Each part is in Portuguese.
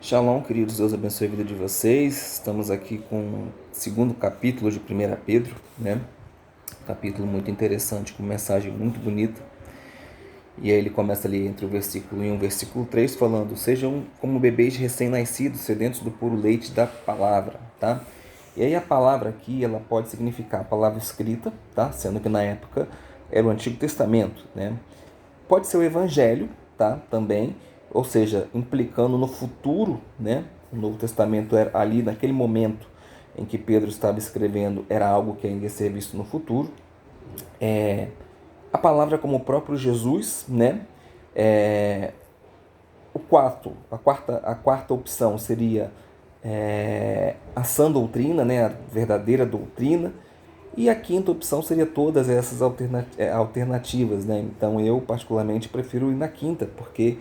Shalom, queridos, Deus abençoe a vida de vocês. Estamos aqui com o segundo capítulo de 1 Pedro, né? Capítulo muito interessante, com mensagem muito bonita. E aí ele começa ali entre o versículo 1 e o versículo 3 falando: sejam como bebês recém-nascidos, sedentos do puro leite da palavra, tá? E aí a palavra aqui, ela pode significar a palavra escrita, tá? Sendo que na época era o Antigo Testamento, né? Pode ser o Evangelho, tá? Também, ou seja, implicando no futuro, né? O Novo Testamento era ali naquele momento em que Pedro estava escrevendo, era algo que ainda ia ser visto no futuro. A palavra como o próprio Jesus, né? A quarta opção seria a sã doutrina, né? A verdadeira doutrina. E a quinta opção seria todas essas alternativas, né? Então eu particularmente prefiro ir na quinta, porque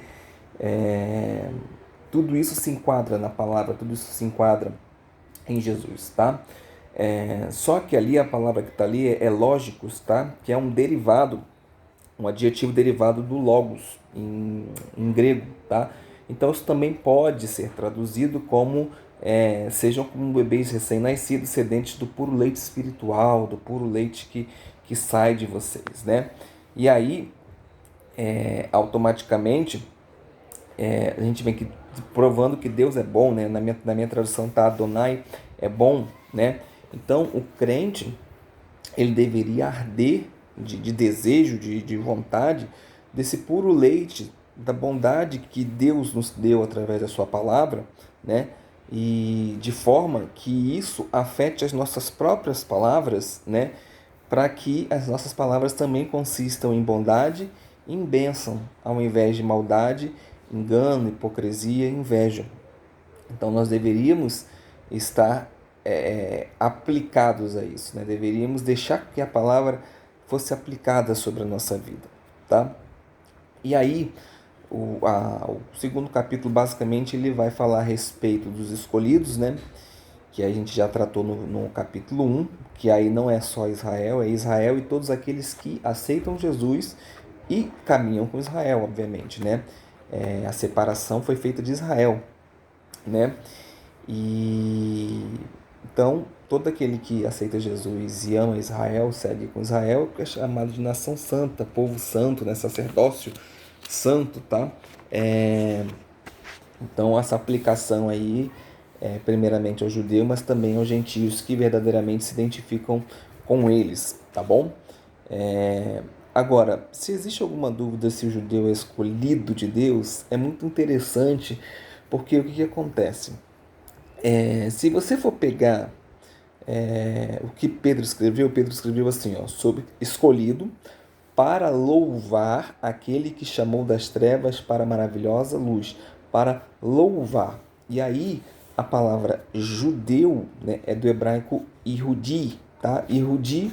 tudo isso se enquadra na palavra, tudo isso se enquadra em Jesus, tá? Só que ali a palavra que está ali é lógicos, tá? Que é um derivado, um adjetivo derivado do logos em grego, tá? Então isso também pode ser traduzido como sejam como bebês recém-nascidos, sedentes do puro leite espiritual, do puro leite que sai de vocês, né? E aí, automaticamente, a gente vem aqui provando que Deus é bom, né? Na minha tradução tá Adonai é bom, né? Então o crente ele deveria arder de desejo, de vontade desse puro leite da bondade que Deus nos deu através da sua palavra, né? E de forma que isso afete as nossas próprias palavras, né? Para que as nossas palavras também consistam em bondade e em bênção, ao invés de maldade, engano, hipocrisia e inveja. Então nós deveríamos estar aplicados a isso, né? Deveríamos deixar que a palavra fosse aplicada sobre a nossa vida, tá? E aí o segundo capítulo basicamente ele vai falar a respeito dos escolhidos, né? Que a gente já tratou no capítulo 1, que aí não é só Israel, é Israel e todos aqueles que aceitam Jesus e caminham com Israel, obviamente, né? A separação foi feita de Israel, né? E então, todo aquele que aceita Jesus e ama Israel, segue com Israel, é chamado de nação santa, povo santo, né? Sacerdócio santo, tá? Então, essa aplicação aí, primeiramente ao judeu, mas também aos gentios que verdadeiramente se identificam com eles, tá bom? Agora, se existe alguma dúvida se o judeu é escolhido de Deus, é muito interessante, porque o que acontece? Se você for pegar o que Pedro escreveu assim, ó, sobre escolhido para louvar aquele que chamou das trevas para a maravilhosa luz, para louvar. E aí a palavra judeu, né, é do hebraico Yehudi, tá? Yehudi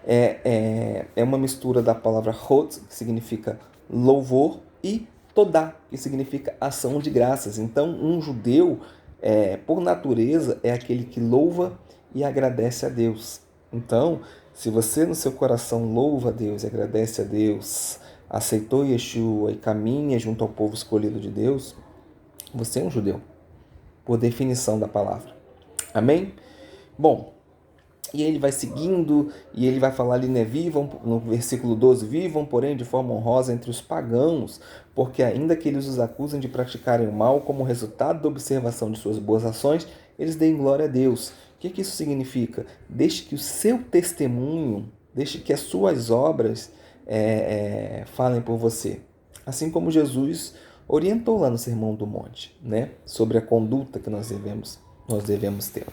é uma mistura da palavra hod, que significa louvor, e todá, que significa ação de graças. Então, um judeu, por natureza, é aquele que louva e agradece a Deus. Então, se você no seu coração louva a Deus e agradece a Deus, aceitou Yeshua e caminha junto ao povo escolhido de Deus, você é um judeu, por definição da palavra. Amém? Bom, e ele vai seguindo, e ele vai falar ali, né, vivam, no versículo 12, vivam, porém, de forma honrosa entre os pagãos, porque ainda que eles os acusem de praticarem o mal, como resultado da observação de suas boas ações, eles deem glória a Deus. O que isso significa? Deixe que o seu testemunho, deixe que as suas obras falem por você. Assim como Jesus orientou lá no Sermão do Monte, né, sobre a conduta que nós devemos ter.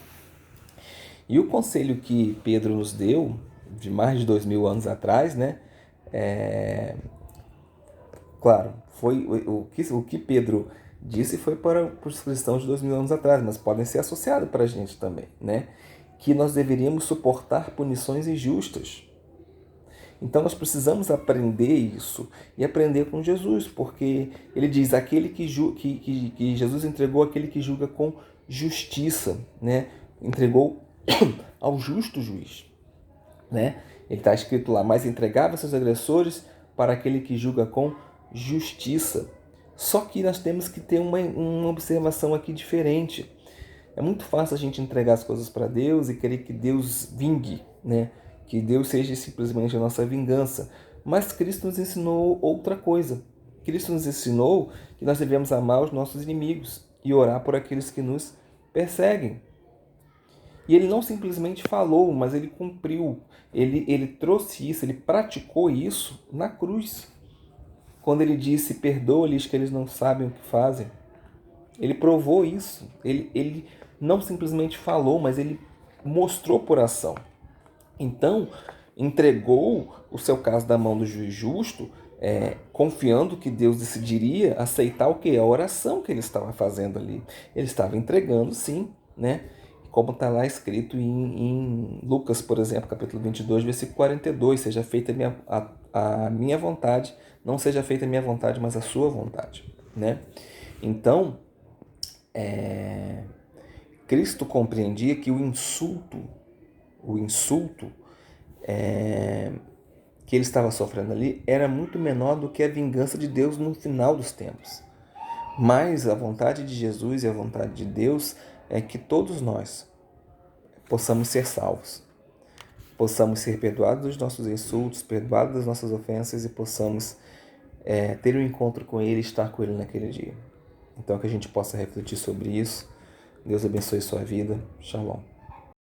E o conselho que Pedro nos deu, de mais de 2000 anos atrás, né? Claro, foi o que Pedro disse foi para os cristãos de 2000 anos atrás, mas podem ser associados para a gente também, né? Que nós deveríamos suportar punições injustas. Então nós precisamos aprender isso e aprender com Jesus, porque ele diz aquele que Jesus entregou aquele que julga com justiça, né? Entregou ao justo juiz, né? Ele está escrito lá, mas entregava seus agressores para aquele que julga com justiça. Só que nós temos que ter uma observação aqui diferente. É muito fácil a gente entregar as coisas para Deus e querer que Deus vingue, né? Que Deus seja simplesmente a nossa vingança. Mas Cristo nos ensinou outra coisa. Cristo nos ensinou que nós devemos amar os nossos inimigos e orar por aqueles que nos perseguem. E ele não simplesmente falou, mas ele cumpriu. Ele trouxe isso, ele praticou isso na cruz. Quando ele disse, perdoa-lhes que eles não sabem o que fazem. Ele provou isso. Ele não simplesmente falou, mas ele mostrou por ação. Então, entregou o seu caso da mão do juiz justo, confiando que Deus decidiria aceitar o que? A oração que ele estava fazendo ali. Ele estava entregando, sim, né? Como está lá escrito em Lucas, por exemplo, capítulo 22, versículo 42, seja feita a minha vontade, não seja feita a minha vontade, mas a sua vontade, né? Então, Cristo compreendia que o insulto que ele estava sofrendo ali era muito menor do que a vingança de Deus no final dos tempos. Mas a vontade de Jesus e a vontade de Deus é que todos nós possamos ser salvos, possamos ser perdoados dos nossos insultos, perdoados das nossas ofensas e possamos ter um encontro com Ele e estar com Ele naquele dia. Então que a gente possa refletir sobre isso. Deus abençoe sua vida. Shalom.